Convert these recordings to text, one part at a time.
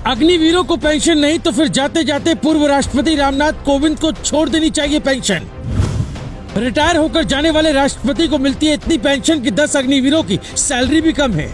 अग्निवीरों को पेंशन नहीं तो फिर जाते जाते पूर्व राष्ट्रपति रामनाथ कोविंद को छोड़ देनी चाहिए पेंशन। रिटायर होकर जाने वाले राष्ट्रपति को मिलती है इतनी पेंशन कि 10 अग्निवीरों की सैलरी भी कम है।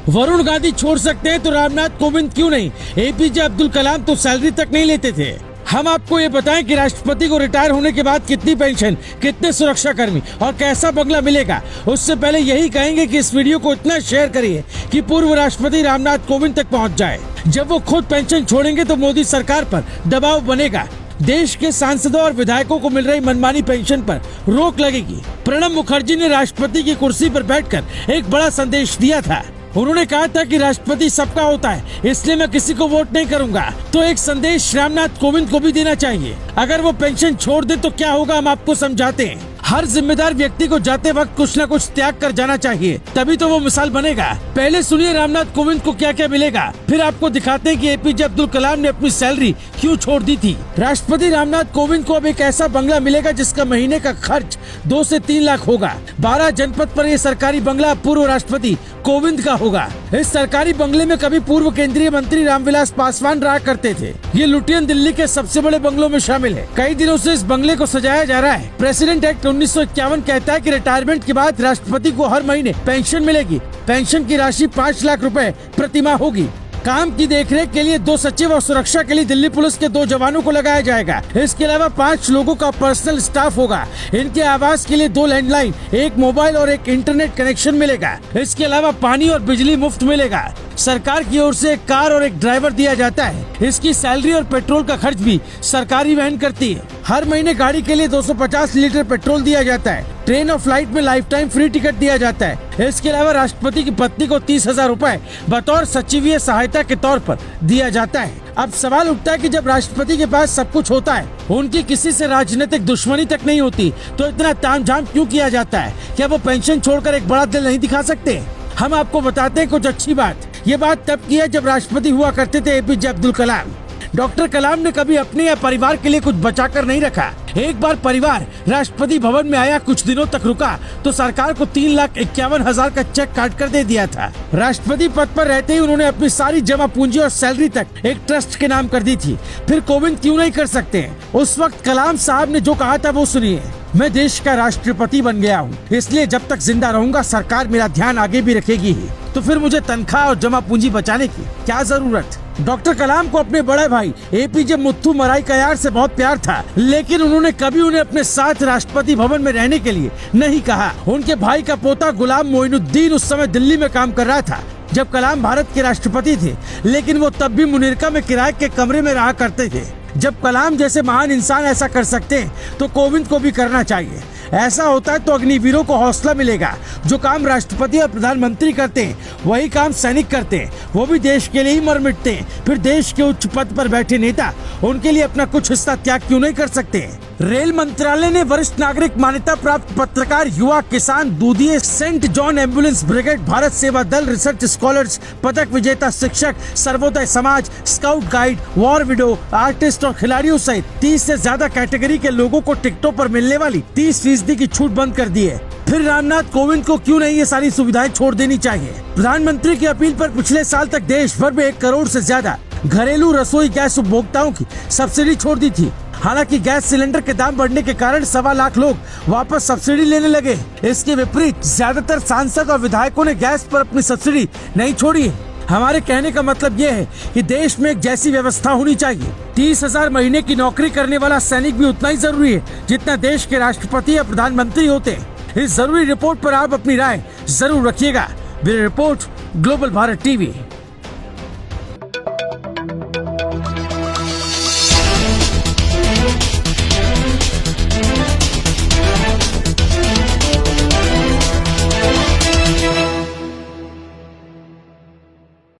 वरुण गांधी छोड़ सकते हैं तो रामनाथ कोविंद क्यों नहीं? एपीजे अब्दुल कलाम तो सैलरी तक नहीं लेते थे। हम आपको ये बताएं कि राष्ट्रपति को रिटायर होने के बाद कितनी पेंशन, कितने सुरक्षा कर्मी और कैसा बंगला मिलेगा। उससे पहले यही कहेंगे कि इस वीडियो को इतना शेयर करिए कि पूर्व राष्ट्रपति रामनाथ कोविंद तक पहुंच जाए। जब वो खुद पेंशन छोड़ेंगे तो मोदी सरकार पर दबाव बनेगा। देश के सांसदों और विधायकों को मिल रही मनमानी पेंशन पर रोक लगेगी। प्रणब मुखर्जी ने राष्ट्रपति की कुर्सी पर बैठकर एक बड़ा संदेश दिया था। उन्होंने कहा था कि राष्ट्रपति सबका होता है, इसलिए मैं किसी को वोट नहीं करूंगा। तो एक संदेश रामनाथ कोविंद को भी देना चाहिए। अगर वो पेंशन छोड़ दे तो क्या होगा, हम आपको समझाते हैं। हर जिम्मेदार व्यक्ति को जाते वक्त कुछ न कुछ त्याग कर जाना चाहिए, तभी तो वो मिसाल बनेगा। पहले सुनिए रामनाथ कोविंद को क्या क्या मिलेगा, फिर आपको दिखाते हैं कि एपीजे अब्दुल कलाम ने अपनी सैलरी क्यों छोड़ दी थी। राष्ट्रपति रामनाथ कोविंद को अब एक ऐसा बंगला मिलेगा जिसका महीने का खर्च 2 से 3 लाख होगा। 12 जनपद पर यह सरकारी बंगला पूर्व राष्ट्रपति कोविंद का होगा। इस सरकारी बंगले में कभी पूर्व केंद्रीय मंत्री रामविलास पासवान रहा करते थे। ये लुटियन दिल्ली के सबसे बड़े बंगलों में शामिल है। कई दिनों से इस बंगले को सजाया जा रहा है। प्रेसिडेंट एक्ट 1951 कहता है कि रिटायरमेंट के बाद राष्ट्रपति को हर महीने पेंशन मिलेगी। पेंशन की राशि 5 लाख रुपए प्रति माह होगी। काम की देखरेख के लिए 2 सचिव और सुरक्षा के लिए दिल्ली पुलिस के 2 जवानों को लगाया जाएगा। इसके अलावा 5 लोगों का पर्सनल स्टाफ होगा। इनके आवास के लिए 2 लैंडलाइन, 1 मोबाइल और 1 इंटरनेट कनेक्शन मिलेगा। इसके अलावा पानी और बिजली मुफ्त मिलेगा। सरकार की ओर से एक कार और एक ड्राइवर दिया जाता है। इसकी सैलरी और पेट्रोल का खर्च भी सरकारी वहन करती है। हर महीने गाड़ी के लिए 250 लीटर पेट्रोल दिया जाता है। ट्रेन और फ्लाइट में लाइफ टाइम फ्री टिकट दिया जाता है। इसके अलावा राष्ट्रपति की पत्नी को 30,000 रुपए बतौर सचिवीय सहायता के तौर पर दिया जाता है। अब सवाल उठता है कि जब राष्ट्रपति के पास सब कुछ होता है, उनकी किसी से राजनीतिक दुश्मनी तक नहीं होती, तो इतना तामझाम क्यों किया जाता है? क्या वो पेंशन छोड़कर एक बड़ा दिल नहीं दिखा सकते? हम आपको बताते हैं कुछ अच्छी बात। ये बात तब की है जब राष्ट्रपति हुआ करते थे एपीजे अब्दुल कलाम। डॉक्टर कलाम ने कभी अपने या परिवार के लिए कुछ बचाकर नहीं रखा। एक बार परिवार राष्ट्रपति भवन में आया, कुछ दिनों तक रुका तो सरकार को 3,51,000 का चेक काट कर दे दिया था। राष्ट्रपति पद पर रहते ही उन्होंने अपनी सारी जमा पूंजी और सैलरी तक एक ट्रस्ट के नाम कर दी थी। फिर कोविंद क्यों नहीं कर सकते? उस वक्त कलाम साहब ने जो कहा था वो सुनिए। मैं देश का राष्ट्रपति बन गया हूँ, इसलिए जब तक जिंदा रहूंगा सरकार मेरा ध्यान आगे भी रखेगी ही। तो फिर मुझे तनख्वाह और जमा पूंजी बचाने की क्या जरूरत? डॉक्टर कलाम को अपने बड़े भाई एपीजे मुत्थु मराईकयार से बहुत प्यार था, लेकिन उन्होंने कभी उन्हें अपने साथ राष्ट्रपति भवन में रहने के लिए नहीं कहा। उनके भाई का पोता गुलाम मोइनुद्दीन उस समय दिल्ली में काम कर रहा था जब कलाम भारत के राष्ट्रपति थे, लेकिन वो तब भी मुनीरका में किराए के कमरे में रहा करते थे। जब कलाम जैसे महान इंसान ऐसा कर सकते हैं तो कोविंद को भी करना चाहिए। ऐसा होता है तो अग्निवीरों को हौसला मिलेगा। जो काम राष्ट्रपति और प्रधानमंत्री करते हैं वही काम सैनिक करते हैं। वो भी देश के लिए ही मर मिटते हैं। फिर देश के उच्च पद पर बैठे नेता उनके लिए अपना कुछ हिस्सा त्याग क्यों नहीं कर सकते? रेल मंत्रालय ने वरिष्ठ नागरिक मान्यता प्राप्त पत्रकार, युवा किसान, दूधिए, saint John ambulance brigade, Bharat Seva Dal, research scholars, पदक विजेता शिक्षक, Sarvodaya Samaj, scout guide, war widow, artist और खिलाड़ियों सहित 30 से ज्यादा कैटेगरी के लोगों को टिकटों पर मिलने वाली 30% की छूट बंद कर दी है। फिर रामनाथ कोविंद को क्यों नहीं ये सारी सुविधाएं छोड़ देनी चाहिए? प्रधानमंत्री की अपील पर पिछले साल तक देश भर में 1 करोड़ से ज्यादा घरेलू रसोई गैस उपभोक्ताओं की सब्सिडी छोड़ दी थी। हालांकि गैस सिलेंडर के दाम बढ़ने के कारण 1.25 लाख लोग वापस सब्सिडी लेने लगे। इसके विपरीत ज्यादातर सांसद और विधायकों ने गैस पर अपनी सब्सिडी नहीं छोड़ी है। हमारे कहने का मतलब ये है कि देश में एक जैसी व्यवस्था होनी चाहिए। 30,000 महीने की नौकरी करने वाला सैनिक भी उतना ही जरूरी है जितना देश के राष्ट्रपति या प्रधानमंत्री होते हैं। इस जरूरी रिपोर्ट पर आप अपनी राय जरूर रखिएगा। Bureau report, global Bharat TV.